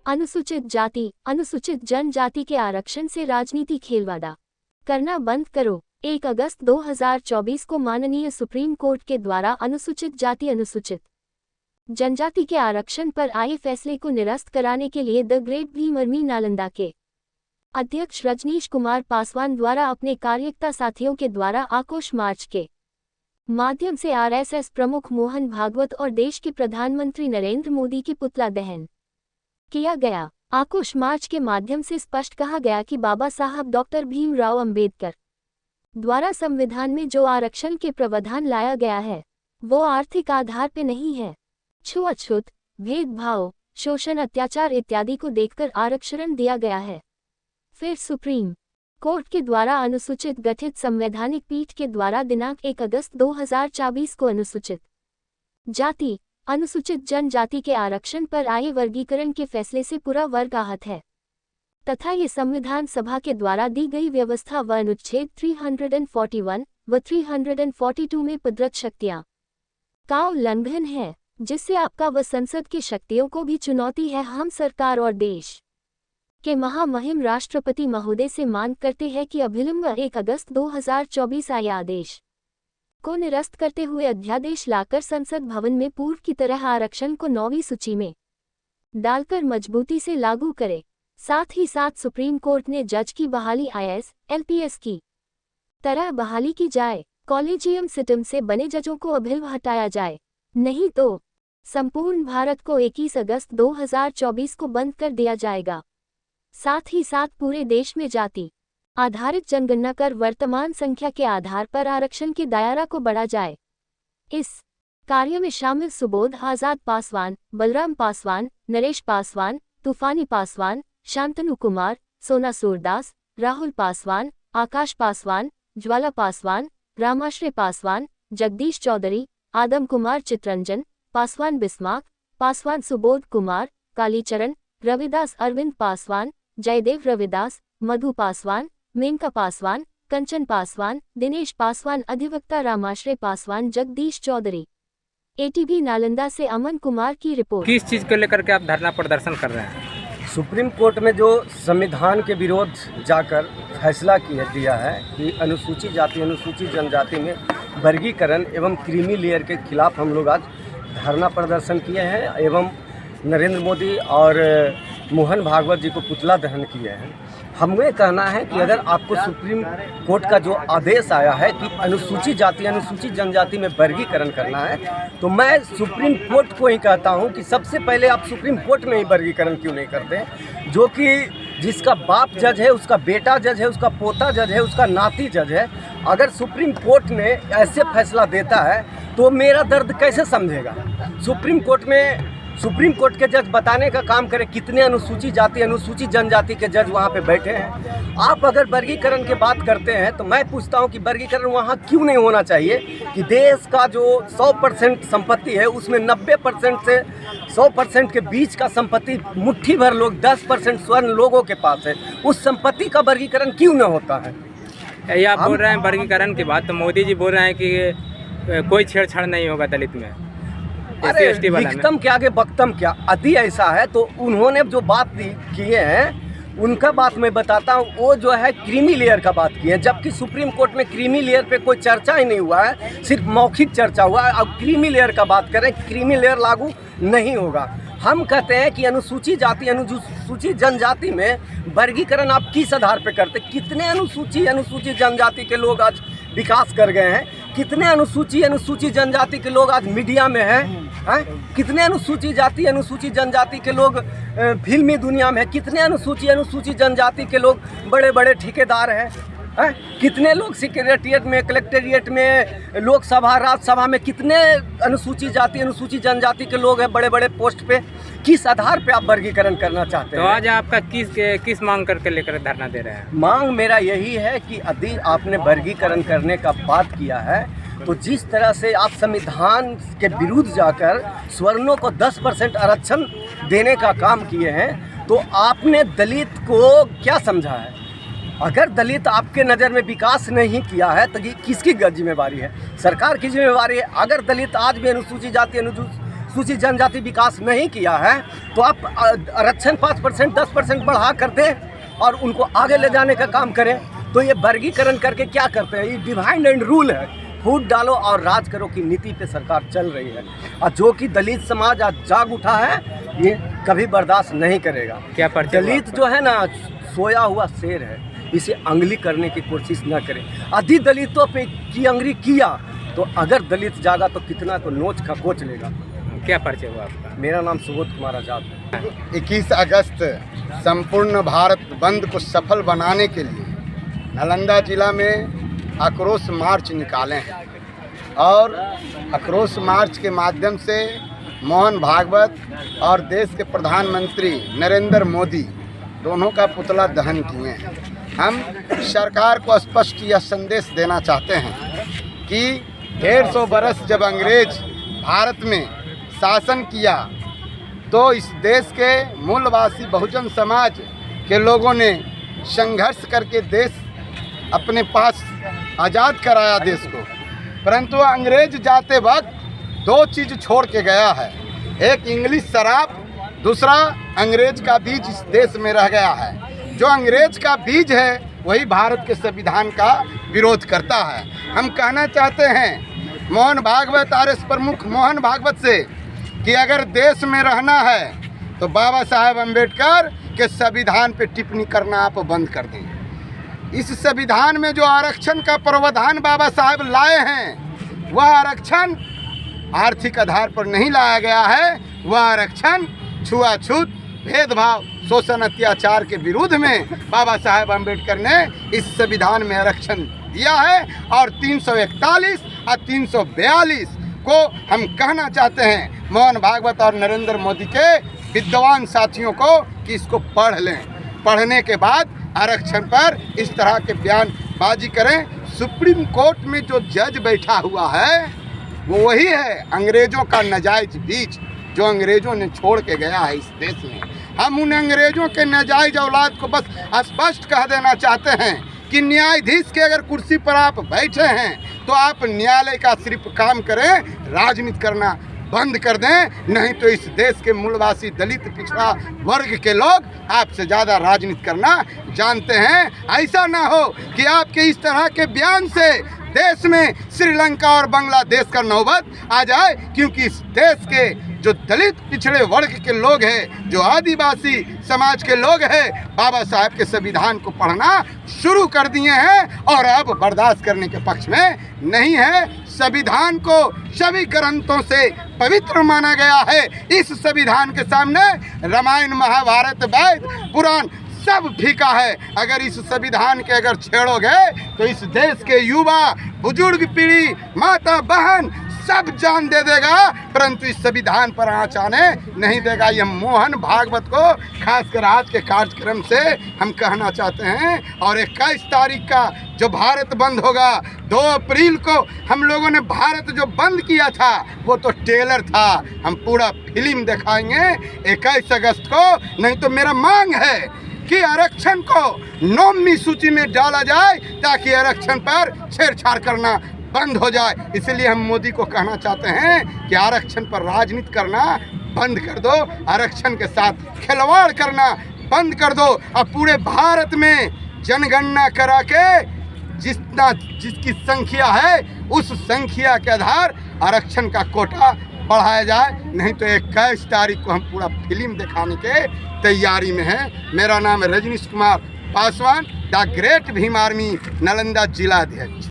अनुसूचित जाति, अनुसूचित जनजाति के आरक्षण से राजनीति खेलवाड़ा करना बंद करो। 1 अगस्त 2024 को माननीय सुप्रीम कोर्ट के द्वारा अनुसूचित जाति अनुसूचित जनजाति के आरक्षण पर आए फैसले को निरस्त कराने के लिए the great Bhim Army Nalanda के अध्यक्ष रजनीश कुमार पासवान द्वारा अपने कार्यकर्ता साथियों के द्वारा आक्रोश मार्च के माध्यम से आरएसएस प्रमुख मोहन भागवत और देश के प्रधानमंत्री नरेंद्र मोदी की पुतला दहन किया गया। आक्रोश मार्च के माध्यम से स्पष्ट कहा गया कि बाबा साहब डॉक्टर भीमराव अंबेडकर द्वारा संविधान में जो आरक्षण के प्रावधान लाया गया है वो आर्थिक आधार पर नहीं है। छुआछूत, भेदभाव, शोषण, अत्याचार इत्यादि को देखकर आरक्षण दिया गया है। फिर सुप्रीम कोर्ट के द्वारा अनुसूचित गठित संवैधानिक पीठ के द्वारा दिनांक 1 अगस्त 2024 को अनुसूचित जाति, अनुसूचित जनजाति के आरक्षण पर आए वर्गीकरण के फैसले से पूरा वर्ग आहत है तथा ये संविधान सभा के द्वारा दी गई व्यवस्था व अनुच्छेद 341 व 342 में प्रदत्त शक्तियां का उल्लंघन है, जिससे आपका व संसद की शक्तियों को भी चुनौती है। हम सरकार और देश के महामहिम राष्ट्रपति महोदय से मांग करते हैं कि अभिलंब 1 अगस्त 2024 आए आदेश को निरस्त करते हुए अध्यादेश लाकर संसद भवन में पूर्व की तरह आरक्षण को 9वीं सूची में डालकर मजबूती से लागू करे। साथ ही साथ सुप्रीम कोर्ट ने जज की बहाली आईएएस, एलपीएस की तरह बहाली की जाए। कॉलेजियम सिस्टम से बने जजों को अभिलंब हटाया जाए, नहीं तो संपूर्ण भारत को 21 अगस्त 2024 को बंद कर दिया जाएगा। साथ ही साथ पूरे देश में जाति आधारित जनगणना कर वर्तमान संख्या के आधार पर आरक्षण के दायरा को बढ़ा जाए। इस कार्य में शामिल सुबोध आजाद पासवान, बलराम पासवान, नरेश पासवान, तूफानी पासवान, शांतनु कुमार, सोना सूरदास, राहुल पासवान, आकाश पासवान, ज्वाला पासवान, रामाश्रय पासवान, जगदीश चौधरी, आदम कुमार, चित्रंजन पासवान, बिस्माक पासवान, सुबोध कुमार, कालीचरण, रविदास, अरविंद पासवान, जयदेव रविदास, मधु पासवान, मेनका पासवान, कंचन पासवान, दिनेश पासवान, अधिवक्ता रामाश्रय पासवान, जगदीश चौधरी। एटीवी नालंदा से अमन कुमार की रिपोर्ट। किस चीज़ को लेकर के आप धरना प्रदर्शन कर रहे हैं? सुप्रीम कोर्ट में जो संविधान के विरोध जाकर फैसला दिया है कि अनुसूचित जाति अनुसूचित जनजाति में वर्गीकरण एवं क्रीमी लेयर के खिलाफ हम लोग आज धरना प्रदर्शन किए हैं एवं नरेंद्र मोदी और मोहन भागवत जी को पुतला दहन किए हैं। हमें कहना है कि अगर आपको सुप्रीम कोर्ट का जो आदेश आया है कि अनुसूचित जाति अनुसूचित जनजाति में वर्गीकरण करना है, तो मैं सुप्रीम कोर्ट को ही कहता हूं कि सबसे पहले आप सुप्रीम कोर्ट में ही वर्गीकरण क्यों नहीं करते, जो कि जिसका बाप जज है, उसका बेटा जज है, उसका पोता जज है, उसका नाती जज है। अगर सुप्रीम कोर्ट ने ऐसे फैसला देता है तो मेरा दर्द कैसे समझेगा। सुप्रीम कोर्ट के जज बताने का काम करें कितने अनुसूचित जाति अनुसूचित जनजाति के जज वहाँ पे बैठे हैं। आप अगर वर्गीकरण की बात करते हैं तो मैं पूछता हूँ कि वर्गीकरण वहाँ क्यों नहीं होना चाहिए कि देश का जो 100% संपत्ति है उसमें 90% से 100% के बीच का संपत्ति मुट्ठी भर लोग 10% स्वर्ण लोगों के पास है, उस संपत्ति का वर्गीकरण क्यों न होता है। ये आप बोल रहे हैं वर्गीकरण की बात, तो मोदी जी बोल रहे हैं कि कोई छेड़छाड़ नहीं होगा दलित में। अरे लिखतम के आगे बक्तम क्या, यदि ऐसा है तो उन्होंने जो बात किए हैं उनका बात मैं बताता हूँ। वो जो है क्रीमी लेयर का बात की है, जबकि सुप्रीम कोर्ट में क्रीमी लेयर पे कोई चर्चा ही नहीं हुआ है, सिर्फ मौखिक चर्चा हुआ है। अब क्रीमी लेयर का बात करें, क्रीमी लेयर लागू नहीं होगा। हम कहते हैं कि अनुसूचित जाति अनुसूचित जनजाति में वर्गीकरण आप किस आधार पर करते? कितने अनुसूचित जनजाति के लोग आज विकास कर गए हैं, कितने अनुसूचित जनजाति के लोग आज मीडिया में हैं, कितने अनुसूचित जाति अनुसूचित जनजाति के लोग फिल्मी दुनिया में हैं, कितने अनुसूचित जनजाति के लोग बड़े बड़े ठेकेदार हैं, कितने लोग सेक्रेटेरिएट में, कलेक्टेरिएट में, लोकसभा राज्यसभा में कितने अनुसूचित जाति अनुसूचित जनजाति के लोग हैं बड़े बड़े पोस्ट पे। किस आधार पे आप वर्गीकरण करना चाहते हैं? तो आज आपका किस मांग करके लेकर धरना दे रहे हैं? मांग मेरा यही है कि यदि आपने वर्गीकरण करने का बात किया है तो जिस तरह से आप संविधान के विरुद्ध जाकर स्वर्णों को 10% आरक्षण देने का काम किए हैं, तो आपने दलित को क्या समझा है? अगर दलित आपके नज़र में विकास नहीं किया है तो ये किसकी जिम्मेवारी है? सरकार की जिम्मेवारी है। अगर दलित आज भी अनुसूचित जाति अनुसूचित अनुसूचित जनजाति विकास नहीं किया है, तो आप आरक्षण 5% 10% बढ़ा कर दें और उनको आगे ले जाने का काम करें। तो ये वर्गीकरण करके क्या करते हैं, ये डिवाइड एंड रूल है, फूट डालो और राज करो की नीति पे सरकार चल रही है। और जो कि दलित समाज आज जाग उठा है, ये कभी बर्दाश्त नहीं करेगा। क्या दलित जो है ना, सोया हुआ शेर है, इसे अंगली करने की कोशिश न करें। अधिक दलितों पे की अंगली किया तो अगर दलित जागा तो कितना को नोच खकोच लेगा। क्या परिचय हुआ आपका? मेरा नाम सुबोध कुमार आजाद है। 21 अगस्त संपूर्ण भारत बंद को सफल बनाने के लिए नालंदा जिला में आक्रोश मार्च निकाले हैं और आक्रोश मार्च के माध्यम से मोहन भागवत और देश के प्रधानमंत्री नरेंद्र मोदी दोनों का पुतला दहन किए हैं। हम सरकार को स्पष्ट यह संदेश देना चाहते हैं कि 150 बरस जब अंग्रेज भारत में शासन किया तो इस देश के मूलवासी बहुजन समाज के लोगों ने संघर्ष करके देश अपने पास आज़ाद कराया देश को। परंतु अंग्रेज जाते वक्त दो चीज़ छोड़ के गया है, एक इंग्लिश शराब, दूसरा अंग्रेज का बीज इस देश में रह गया है। जो अंग्रेज का बीज है वही भारत के संविधान का विरोध करता है। हम कहना चाहते हैं मोहन भागवत, आरएस प्रमुख मोहन भागवत से कि अगर देश में रहना है तो बाबा साहेब अम्बेडकर के संविधान पे टिप्पणी करना आप बंद कर दें। इस संविधान में जो आरक्षण का प्रावधान बाबा साहेब लाए हैं, वह आरक्षण आर्थिक आधार पर नहीं लाया गया है, वह आरक्षण छुआछूत, भेदभाव, शोषण, अत्याचार के विरुद्ध में बाबा साहेब अम्बेडकर ने इस संविधान में आरक्षण दिया है। और 341 और 342 को हम कहना चाहते हैं मोहन भागवत और नरेंद्र मोदी के विद्वान साथियों को कि इसको पढ़ लें, पढ़ने के बाद आरक्षण पर इस तरह के बयानबाजी करें। सुप्रीम कोर्ट में जो जज बैठा हुआ है वो वही है अंग्रेजों का नाजायज बीज जो अंग्रेजों ने छोड़ के गया है इस देश में। हम उन अंग्रेजों के नाजायज औलाद को बस स्पष्ट कह देना चाहते हैं कि न्यायाधीश के अगर कुर्सी पर आप बैठे हैं तो आप न्यायालय का सिर्फ काम करें, राजनीति करना बंद कर दें, नहीं तो इस देश के मूलवासी दलित पिछड़ा वर्ग के लोग आपसे ज़्यादा राजनीति करना जानते हैं। ऐसा ना हो कि आपके इस तरह के बयान से देश में श्रीलंका और बांग्लादेश का नौबत आ जाए, क्योंकि इस देश के जो दलित पिछड़े वर्ग के लोग हैं, जो आदिवासी समाज के लोग हैं, बाबा साहेब के संविधान को पढ़ना शुरू कर दिए हैं और अब बर्दाश्त करने के पक्ष में नहीं है। संविधान को सभी ग्रंथों से पवित्र माना गया है। इस संविधान के सामने रामायण, महाभारत, वेद, पुराण सब फीका है। अगर इस संविधान के अगर छेड़ोगे तो इस देश के युवा, बुजुर्ग पीढ़ी, माता, बहन सब जान दे देगा, परंतु इस संविधान पर आँच आने नहीं देगा। यह मोहन भागवत को खासकर आज के कार्यक्रम से हम कहना चाहते हैं। और 21 तारीख का जो भारत बंद होगा, 2 अप्रैल को हम लोगों ने भारत जो बंद किया था वो तो ट्रेलर था, हम पूरा फिल्म दिखाएंगे 21 अगस्त को। नहीं तो मेरा मांग है कि आरक्षण को 9वीं सूची में डाला जाए ताकि आरक्षण पर छेड़छाड़ करना बंद हो जाए। इसलिए हम मोदी को कहना चाहते हैं कि आरक्षण पर राजनीति करना बंद कर दो, आरक्षण के साथ खिलवाड़ करना बंद कर दो और पूरे भारत में जनगणना करा के जिसकी संख्या है उस संख्या के आधार आरक्षण का कोटा बढ़ाया जाए। नहीं तो 21 तारीख को हम पूरा फिल्म दिखाने के तैयारी में हैं। मेरा नाम है Rajneesh Kumar Paswan, the great Bhim Army, Nalanda जिला अध्यक्ष।